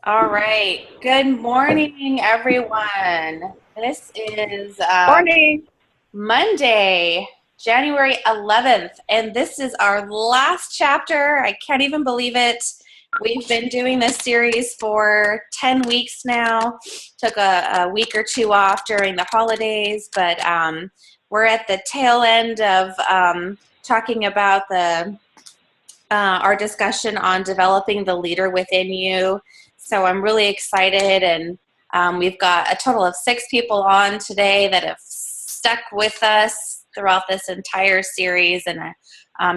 All right. Good morning, everyone. This is Morning. Monday, January 11th, and this is our last chapter. I can't even believe it. We've been doing this series for 10 weeks now. Took a week or two off during the holidays, but we're at the tail end of talking about our discussion on developing the leader within you. So I'm really excited, and we've got a total of 6 people on today that have stuck with us throughout this entire series, and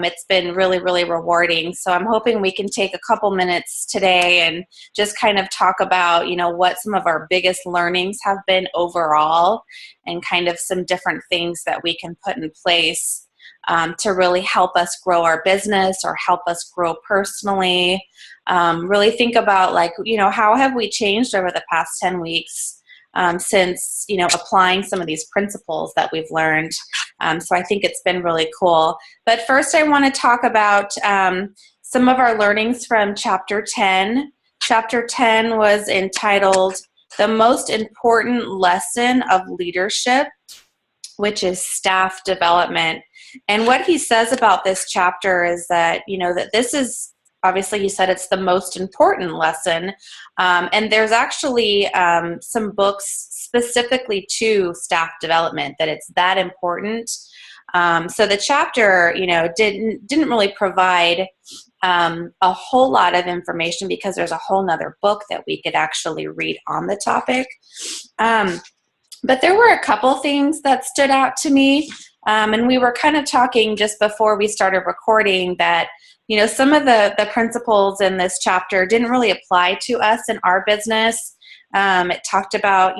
it's been really, really rewarding. So I'm hoping we can take a couple minutes today and just kind of talk about, what some of our biggest learnings have been overall, and kind of some different things that we can put in place to really help us grow our business or help us grow personally. Really think about, like, how have we changed over the past 10 weeks since, applying some of these principles that we've learned. So I think it's been really cool. But first, I want to talk about some of our learnings from Chapter 10. Chapter 10 was entitled The Most Important Lesson of Leadership, which is staff development. And what he says about this chapter is that, that this is, obviously he said it's the most important lesson. And there's actually some books specifically to staff development, that it's that important. So the chapter, didn't really provide a whole lot of information, because there's a whole nother book that we could actually read on the topic. But there were a couple things that stood out to me. And we were kind of talking just before we started recording that, some of the principles in this chapter didn't really apply to us in our business. It talked about,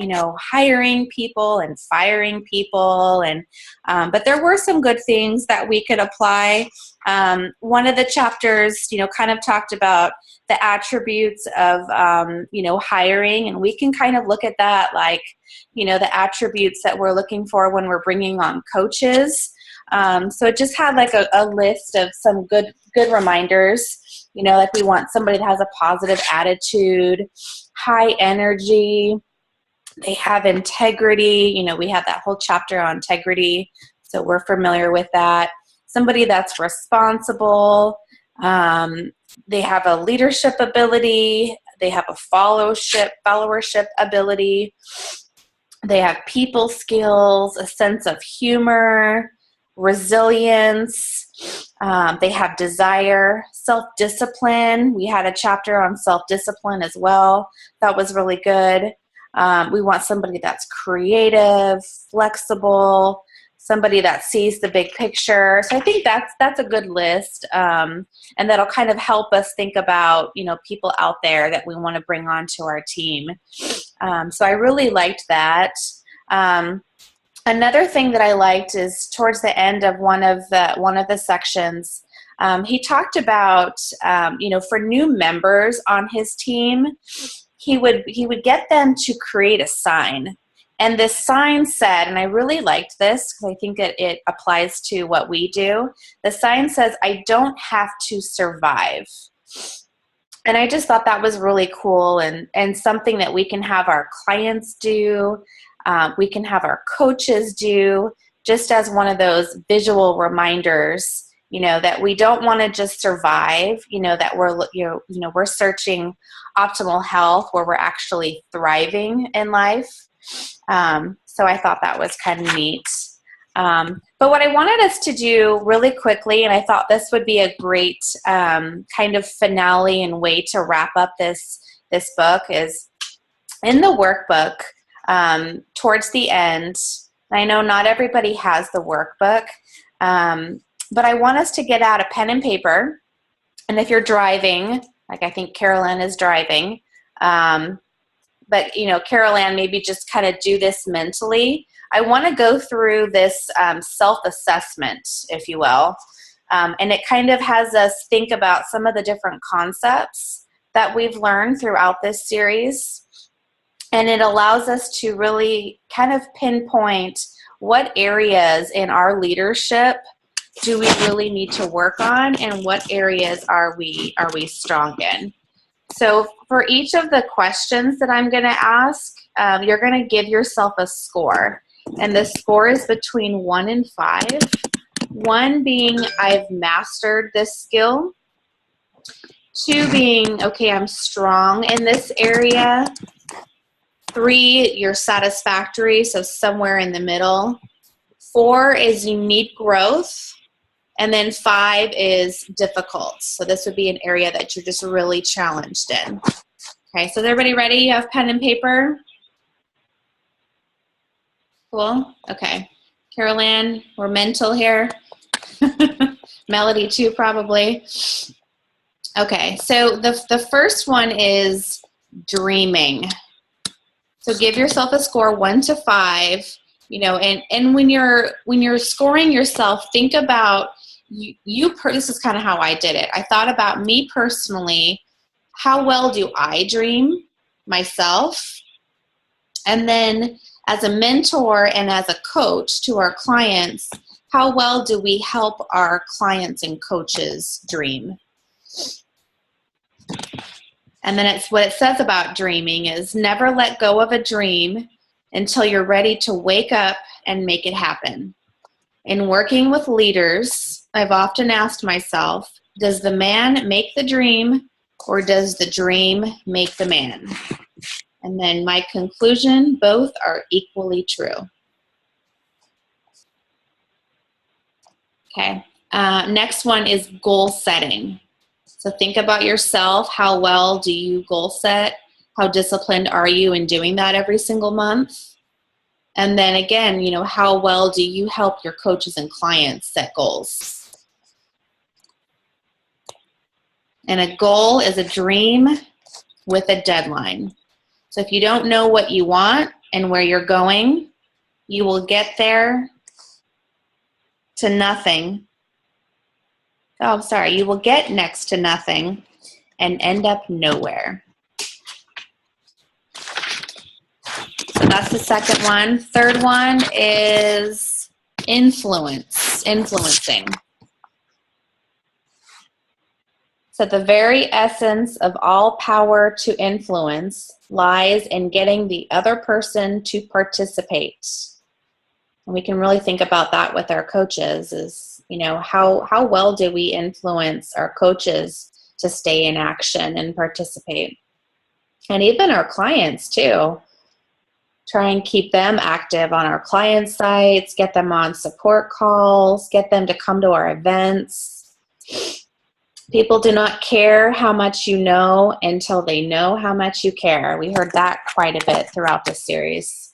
hiring people and firing people, and but there were some good things that we could apply. One of the chapters, kind of talked about the attributes of, hiring, and we can kind of look at that like, the attributes that we're looking for when we're bringing on coaches. So it just had like a list of some good reminders. Like, we want somebody that has a positive attitude, high energy, they have integrity. We have that whole chapter on integrity, so we're familiar with that. Somebody that's responsible. They have a leadership ability. They have a followership ability. They have people skills, a sense of humor, resilience. They have desire, self-discipline. We had a chapter on self-discipline as well. That was really good. We want somebody that's creative, flexible, somebody that sees the big picture. So I think that's a good list, and that'll kind of help us think about, people out there that we want to bring onto our team. So I really liked that. Another thing that I liked is towards the end of one of the sections, he talked about, for new members on his team, he would get them to create a sign. And this sign said, and I really liked this because I think it applies to what we do. The sign says, "I don't have to survive." And I just thought that was really cool, and something that we can have our clients do, we can have our coaches do, just as one of those visual reminders, that we don't want to just survive, that we're searching optimal health, where we're actually thriving in life. So I thought that was kind of neat. But what I wanted us to do really quickly, and I thought this would be a great kind of finale and way to wrap up this book, is in the workbook towards the end. I know not everybody has the workbook, but I want us to get out a pen and paper. And if you're driving, like I think Carol Ann is driving, but Carol Ann, maybe just kind of do this mentally. I want to go through this self-assessment, if you will, and it kind of has us think about some of the different concepts that we've learned throughout this series, and it allows us to really kind of pinpoint what areas in our leadership do we really need to work on, and what areas are we strong in. So for each of the questions that I'm going to ask, you're going to give yourself a score. And the score is between 1 and 5. 1 being, I've mastered this skill. 2 being, okay, I'm strong in this area. 3, you're satisfactory, so somewhere in the middle. 4 is you need growth. And then 5 is difficult. So this would be an area that you're just really challenged in. Okay, so is everybody ready? You have pen and paper? Cool. Okay. Carol Ann, we're mental here. Melody too, probably. Okay, so the first one is dreaming. So give yourself a score 1 to 5. You know, and when you're scoring yourself, think about this is kind of how I did it. I thought about me personally, how well do I dream myself? And then as a mentor and as a coach to our clients, how well do we help our clients and coaches dream? And then it's what it says about dreaming is never let go of a dream until you're ready to wake up and make it happen. In working with leaders, I've often asked myself, does the man make the dream or does the dream make the man? And then my conclusion, both are equally true. Okay, next one is goal setting. So think about yourself. How well do you goal set? How disciplined are you in doing that every single month? And then again, you know, how well do you help your coaches and clients set goals? And a goal is a dream with a deadline. So if you don't know what you want and where you're going, you will get there to nothing. Oh, sorry, you will get next to nothing and end up nowhere. So that's the second one. Third one is influencing. So the very essence of all power to influence lies in getting the other person to participate. And we can really think about that with our coaches is, you know, how well do we influence our coaches to stay in action and participate? And even our clients too. Try and keep them active on our client sites, get them on support calls, get them to come to our events. People do not care how much you know until they know how much you care. We heard that quite a bit throughout this series.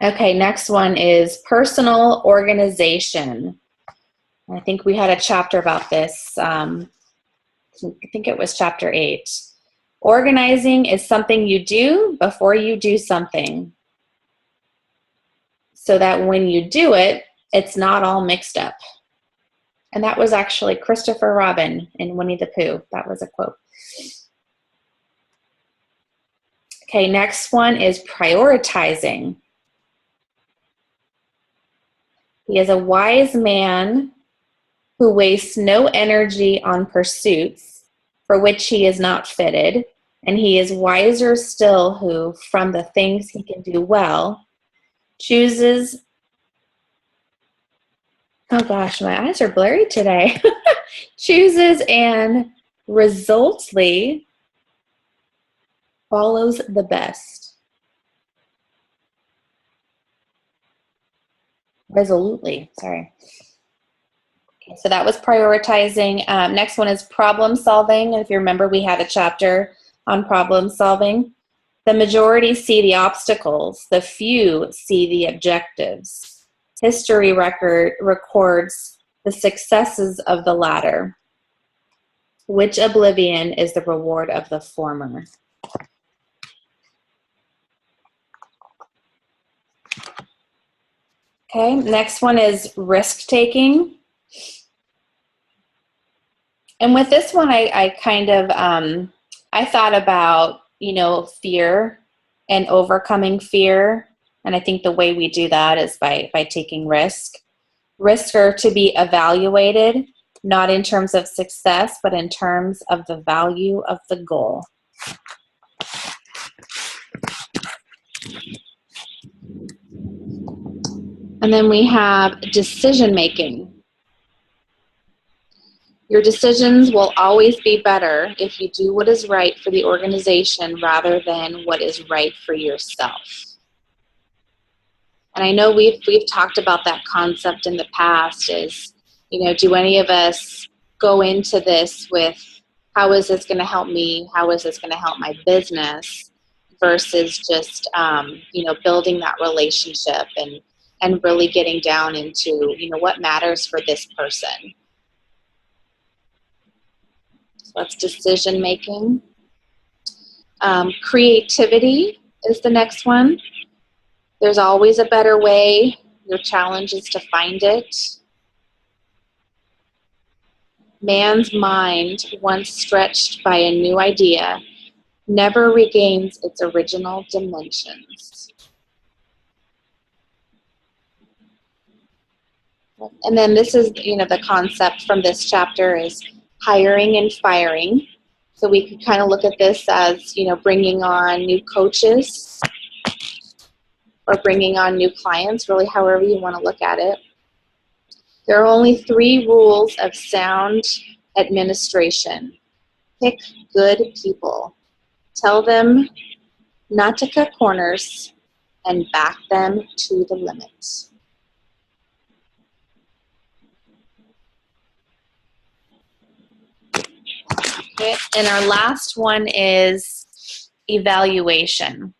Okay, next one is personal organization. I think we had a chapter about this. I think it was chapter 8. Organizing is something you do before you do something, so that when you do it, it's not all mixed up. And that was actually Christopher Robin in Winnie the Pooh. That was a quote. Okay, next one is prioritizing. He is a wise man who wastes no energy on pursuits for which he is not fitted, and he is wiser still who, from the things he can do well, chooses, oh gosh, my eyes are blurry today, chooses and resolutely follows the best. Resolutely, sorry. Okay, so that was prioritizing. Next one is problem solving. If you remember, we had a chapter on problem solving. The majority see the obstacles, the few see the objectives. History records the successes of the latter, which oblivion is the reward of the former. Okay, next one is risk-taking. And with this one, I kind of, I thought about, you know, fear and overcoming fear. And I think the way we do that is by taking risk. Risks are to be evaluated not in terms of success, but in terms of the value of the goal. And then we have decision making. Your decisions will always be better if you do what is right for the organization rather than what is right for yourself. And I know we've talked about that concept in the past is, do any of us go into this with how is this going to help me? How is this going to help my business? Versus just, building that relationship and really getting down into, what matters for this person. So that's decision making. Creativity is the next one. There's always a better way. Your challenge is to find it. Man's mind, once stretched by a new idea, never regains its original dimensions. And then this is, the concept from this chapter is hiring and firing. So we could kind of look at this as, bringing on new coaches or bringing on new clients, really however you want to look at it. There are only 3 rules of sound administration. Pick good people. Tell them not to cut corners and back them to the limit. Okay, and our last one is evaluation.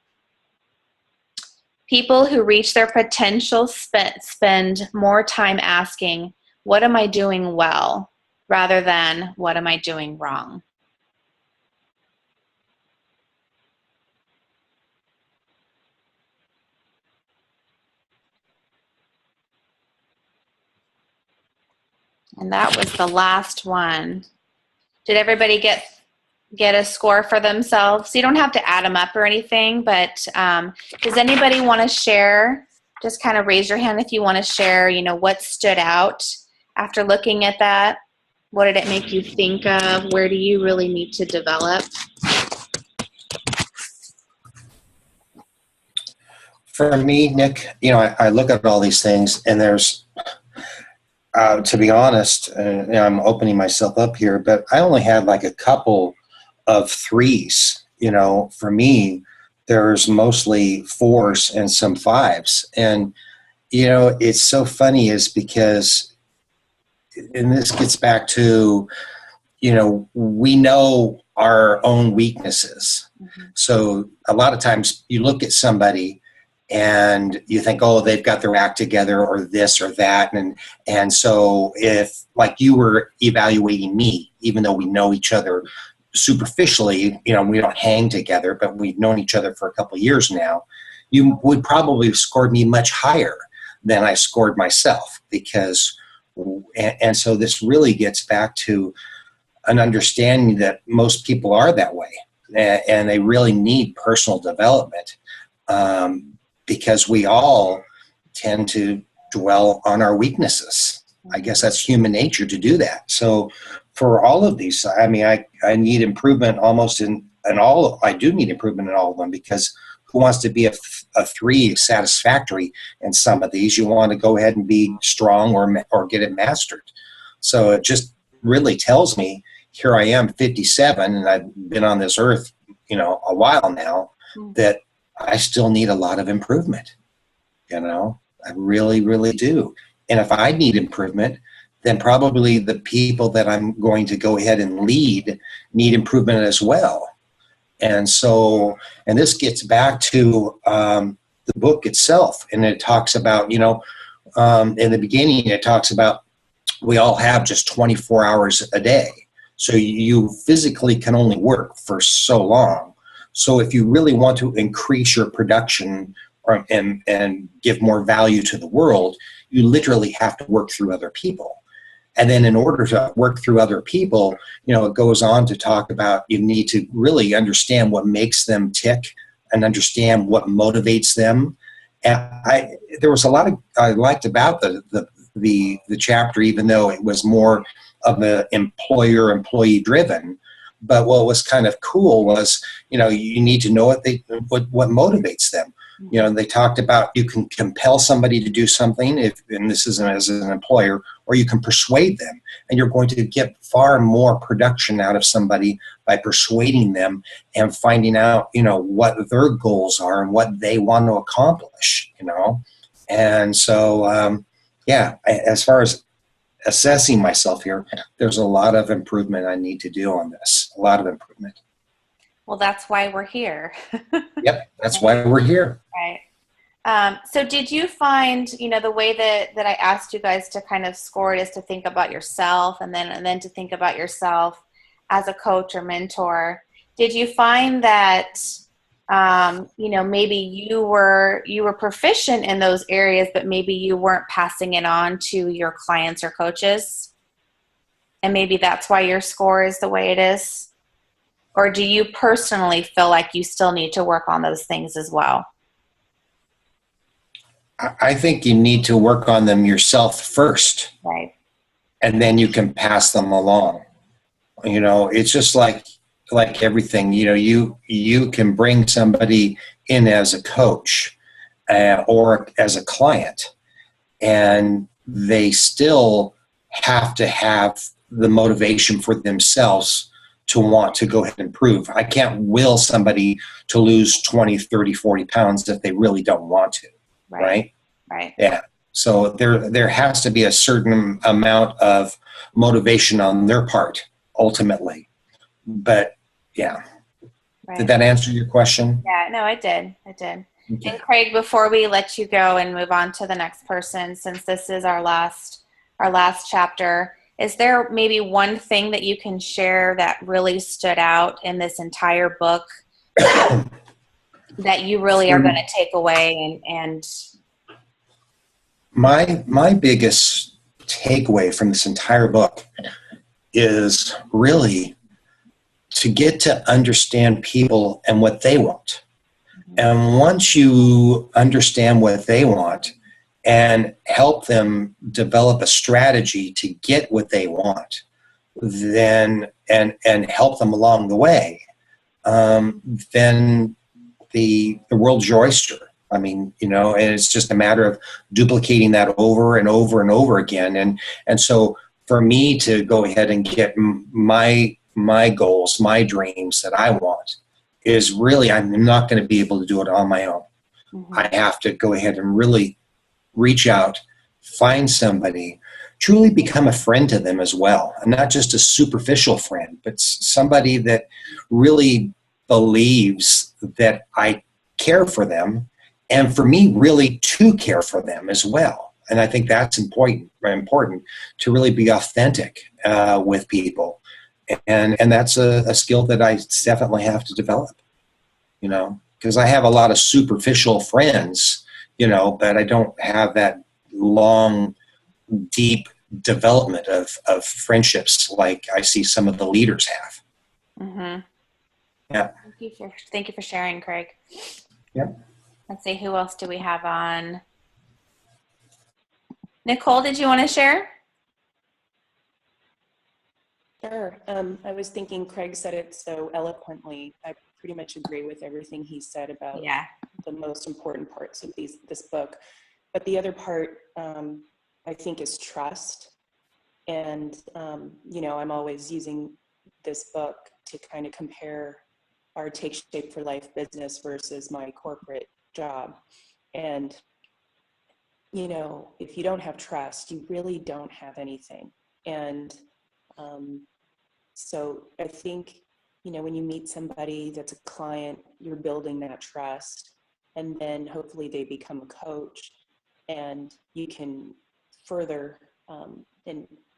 People who reach their potential spend more time asking, what am I doing well, rather than what am I doing wrong? And that was the last one. Did everybody get a score for themselves? You don't have to add them up or anything, but does anybody want to share? Just kind of raise your hand if you want to share, what stood out after looking at that. What did it make you think of? Where do you really need to develop? For me, Nick, I look at all these things and there's, to be honest, I'm opening myself up here, but I only had like a couple of 3s. For me, there's mostly 4s and some 5s. And, it's so funny is because, and this gets back to, we know our own weaknesses. Mm-hmm. So a lot of times you look at somebody and you think, oh, they've got their act together or this or that. And so if, like you were evaluating me, even though we know each other superficially, we don't hang together, but we've known each other for a couple of years now, you would probably have scored me much higher than I scored myself because, and so this really gets back to an understanding that most people are that way and they really need personal development. Because we all tend to dwell on our weaknesses. I guess that's human nature to do that. So for all of these, I need improvement almost in all. I do need improvement in all of them because who wants to be a 3 satisfactory in some of these? You want to go ahead and be strong or get it mastered. So it just really tells me, here I am, 57, and I've been on this earth, a while now, that I still need a lot of improvement. I really, really do. And if I need improvement, then probably the people that I'm going to go ahead and lead need improvement as well. And so, and this gets back to the book itself. And it talks about, in the beginning, it talks about we all have just 24 hours a day. So you physically can only work for so long. So if you really want to increase your production and give more value to the world, you literally have to work through other people. And then in order to work through other people, it goes on to talk about you need to really understand what makes them tick and understand what motivates them. And there was a lot I liked about the chapter, even though it was more the employee driven. But what was kind of cool was, you need to know what motivates them. They talked about you can compel somebody to do something, and this is as an employer, or you can persuade them, and you're going to get far more production out of somebody by persuading them and finding out, what their goals are and what they want to accomplish, And so, as far as assessing myself here, there's a lot of improvement I need to do on this, a lot of improvement. Well, that's why we're here. Yep, that's why we're here. Right. So did you find, the way that I asked you guys to kind of score it is to think about yourself and then to think about yourself as a coach or mentor. Did you find that, maybe you were proficient in those areas, but maybe you weren't passing it on to your clients or coaches? And maybe that's why your score is the way it is? Or do you personally feel like you still need to work on those things as well? I think you need to work on them yourself first. Right. And then you can pass them along. It's just like everything, you can bring somebody in as a coach or as a client, and they still have to have the motivation for themselves to want to go ahead and improve. I can't will somebody to lose 20, 30, 40 pounds if they really don't want to, right? Right. Yeah. So there has to be a certain amount of motivation on their part, ultimately. But, yeah. Right. Did that answer your question? Yeah, no, it did. Okay. And Craig, before we let you go and move on to the next person, since this is our last chapter, is there maybe one thing that you can share that really stood out in this entire book that you really are going to take away and My biggest takeaway from this entire book is really to get to understand people and what they want. And once you understand what they want and help them develop a strategy to get what they want, then and help them along the way, then the world's your oyster. I mean, and it's just a matter of duplicating that over and over and over again. And so for me to go ahead and get my goals, my dreams that I want, is really, I'm not going to be able to do it on my own. Mm-hmm. I have to go ahead and really reach out, find somebody, truly become a friend to them as well. And not just a superficial friend, but somebody that really believes that I care for them, and for me really to care for them as well. And I think that's important to really be authentic with people. And that's a skill that I definitely have to develop, because I have a lot of superficial friends, but I don't have that long, deep development of friendships like I see some of the leaders have. Mm-hmm. Yeah. Thank you for sharing, Craig. Yep. Let's see, who else do we have on? Nicole, did you want to share? Sure. I was thinking Craig said it so eloquently. I pretty much agree with everything he said about the most important parts of this book. But the other part, I think, is trust. And, I'm always using this book to kind of compare our Take Shape for Life business versus my corporate job. And, if you don't have trust, you really don't have anything. And so I think, when you meet somebody that's a client, you're building that trust, and then hopefully they become a coach, and you can further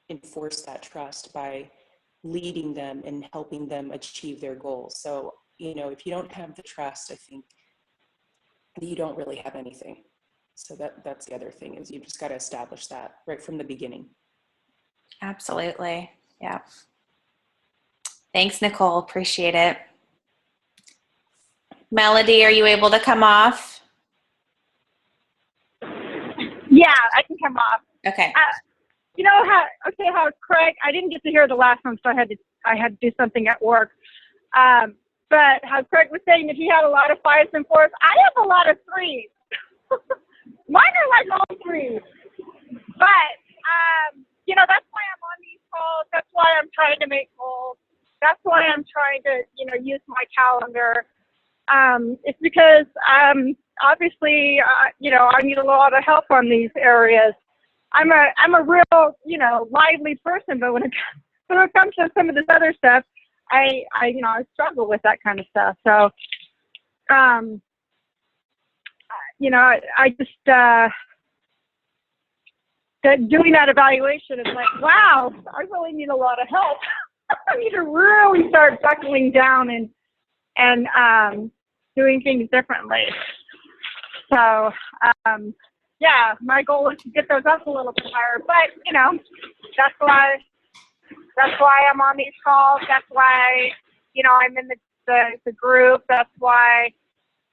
enforce that trust by leading them and helping them achieve their goals. So, if you don't have the trust, I think you don't really have anything. So that's the other thing, is you just got to establish that right from the beginning. Absolutely. Yeah. Thanks, Nicole. Appreciate it. Melody, are you able to come off? Yeah, I can come off. Okay. how Craig, I didn't get to hear the last one, so I had to do something at work. But how Craig was saying that he had a lot of 5s and 4s. I have a lot of 3s. Mine are like all 3s. But, that's why I'm on these calls. That's why I'm trying to make goals. That's why I'm trying to, use my calendar. It's because, obviously, I need a lot of help on these areas. I'm a real, lively person, but when it comes to some of this other stuff, I struggle with that kind of stuff. So, I just, doing that evaluation is like, wow, I really need a lot of help. I need to really start buckling down and doing things differently. So, my goal is to get those up a little bit higher. But, that's why I'm on these calls. That's why, I'm in the group. That's why,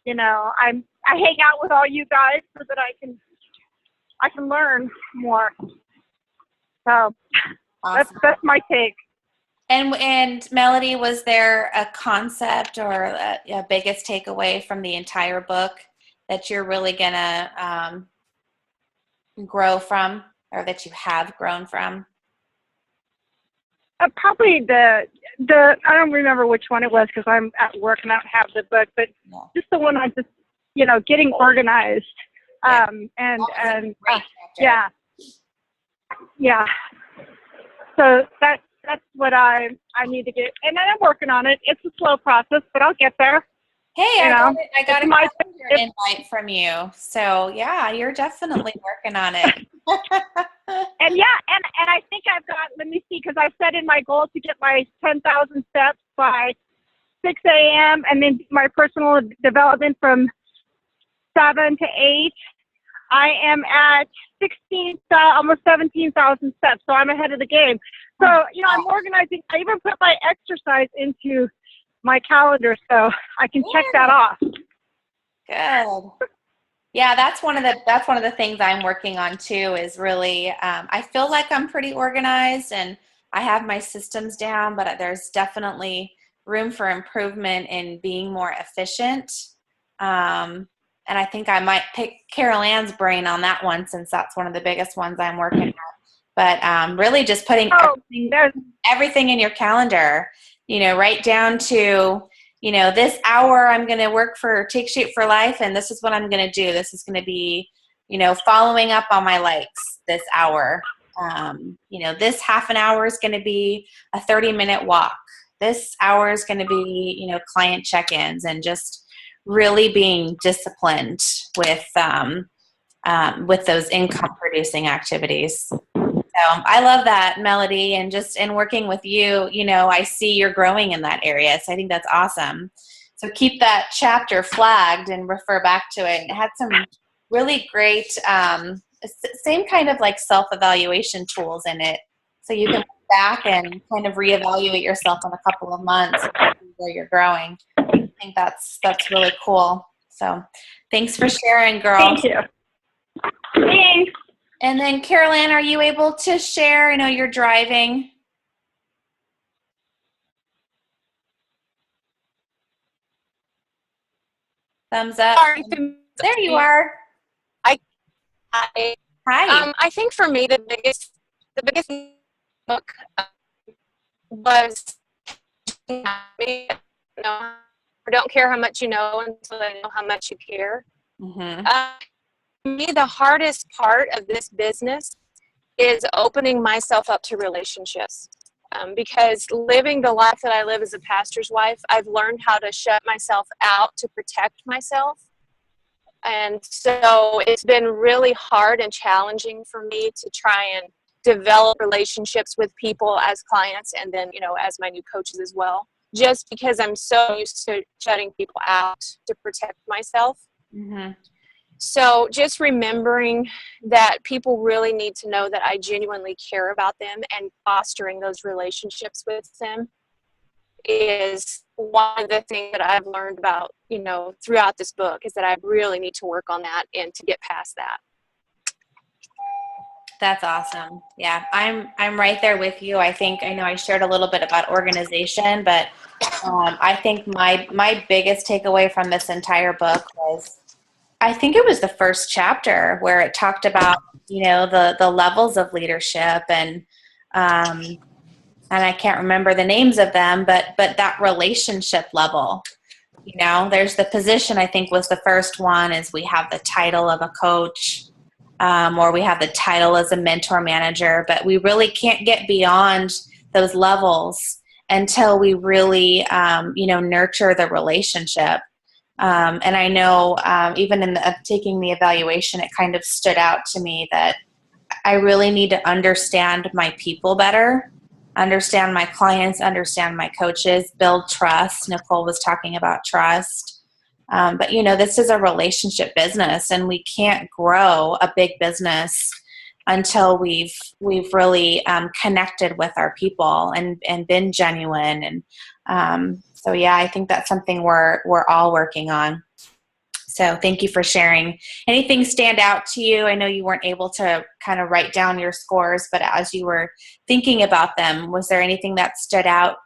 I hang out with all you guys so that I can learn more. So Awesome. that's my take. And Melody, was there a concept or a biggest takeaway from the entire book that you're really gonna grow from, or that you have grown from? Probably the I don't remember which one it was because I'm at work and I don't have the book, but just the one on just getting organized. So that's what I need to get, and I'm working on it. It's a slow process, but I'll get there. Hey, I got a calendar invite from you. So yeah, you're definitely working on it. And I think I've got, let me see, because I've set in my goal to get my 10,000 steps by 6 a.m. and then my personal development from 7 to 8. I am at 16, almost 17,000 steps, so I'm ahead of the game. So, I'm organizing. I even put my exercise into my calendar so I can check that off. Good. Yeah, that's one of the things I'm working on too, is really, I feel like I'm pretty organized and I have my systems down, but there's definitely room for improvement in being more efficient. And I think I might pick Carol Ann's brain on that one, since that's one of the biggest ones I'm working on. But really just putting everything in your calendar, right down to, this hour I'm going to work for Take Shape for Life, and this is what I'm going to do. This is going to be, following up on my likes this hour. This half an hour is going to be a 30-minute walk. This hour is going to be, client check-ins, and just really being disciplined with those income-producing activities. So I love that, Melody, and just in working with you, I see you're growing in that area. So I think that's awesome. So keep that chapter flagged and refer back to it. It had some really great, same kind of like self-evaluation tools in it. So you can look back and kind of reevaluate yourself in a couple of months where you're growing. I think that's really cool. So thanks for sharing, girl. Thank you. Thanks. And then, Carol Ann, are you able to share? I know you're driving. Thumbs up. There you are. Hi. Hi. I think for me, the biggest book was, don't care how much you know until I know how much you care. Mm-hmm. For me, the hardest part of this business is opening myself up to relationships. Because living the life that I live as a pastor's wife, I've learned how to shut myself out to protect myself. And so it's been really hard and challenging for me to try and develop relationships with people as clients, and then, as my new coaches as well, just because I'm so used to shutting people out to protect myself. Mm-hmm. So just remembering that people really need to know that I genuinely care about them, and fostering those relationships with them is one of the things that I've learned about, throughout this book, is that I really need to work on that and to get past that. That's awesome. Yeah, I'm right there with you. I know I shared a little bit about organization, but I think my biggest takeaway from this entire book was, I think it was the first chapter where it talked about, the levels of leadership, and I can't remember the names of them, but that relationship level. There's the position, I think was the first one, is we have the title of a coach, or we have the title as a mentor manager, but we really can't get beyond those levels until we really, nurture the relationship. And I know even in taking the evaluation, it kind of stood out to me that I really need to understand my people better, understand my clients, understand my coaches, build trust. Nicole was talking about trust. But this is a relationship business, and we can't grow a big business until we've really connected with our people and been genuine. And so, yeah, I think that's something we're all working on. So thank you for sharing. Anything stand out to you? I know you weren't able to kind of write down your scores, but as you were thinking about them, was there anything that stood out?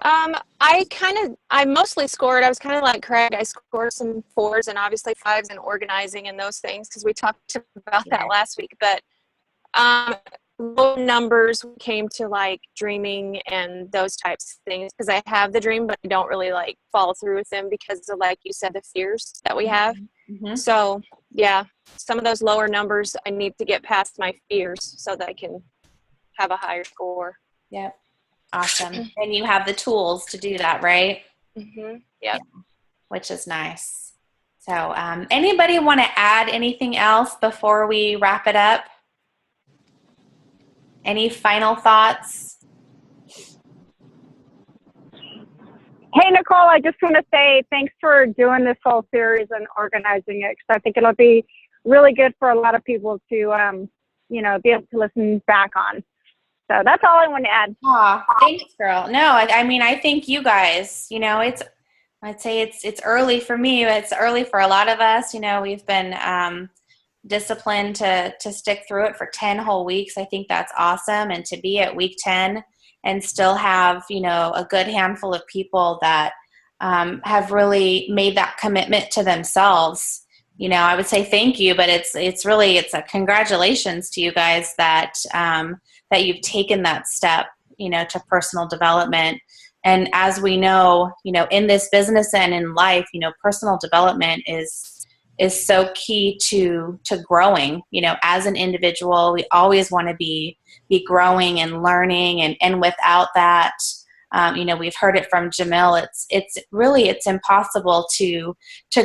I mostly scored. I was kind of like Craig. I scored some 4s and obviously 5s in organizing and those things, because we talked about that last week. But low numbers came to like dreaming and those types of things, because I have the dream, but I don't really like follow through with them because of, like you said, the fears that we have. Mm-hmm. So yeah, some of those lower numbers, I need to get past my fears so that I can have a higher score. Yep. Awesome. And you have the tools to do that, right? Mm-hmm. Yep. Yeah, which is nice. So anybody want to add anything else before we wrap it up? Any final thoughts? Hey, Nicole, I just want to say thanks for doing this whole series and organizing it, because I think it'll be really good for a lot of people to, be able to listen back on. So that's all I want to add. Aw, thanks, girl. No, I think you guys, I'd say it's early for me. It's early for a lot of us. We've been disciplined to stick through it for 10 whole weeks. I think that's awesome. And to be at week 10 and still have, a good handful of people that have really made that commitment to themselves. I would say thank you, but it's a congratulations to you guys that you've taken that step, to personal development. And as we know, in this business and in life, personal development is so key to growing. As an individual, we always want to be growing and learning, and without that, we've heard it from Jamil. It's impossible to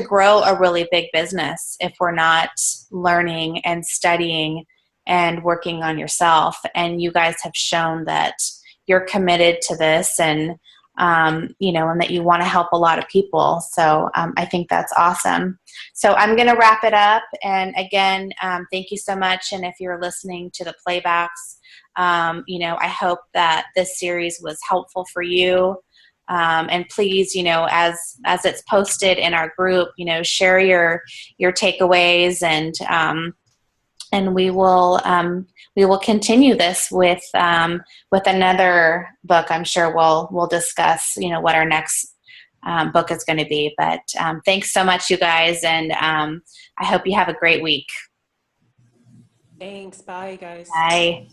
grow a really big business if we're not learning and studying and working on yourself. And you guys have shown that you're committed to this, and and that you want to help a lot of people. So I think that's awesome. So I'm going to wrap it up. And again, thank you so much. And if you're listening to the playbacks, I hope that this series was helpful for you. And please, as it's posted in our group, share your takeaways, and we will continue this with another book. I'm sure we'll discuss, what our next book is going to be. But thanks so much, you guys, and I hope you have a great week. Thanks. Bye, guys. Bye.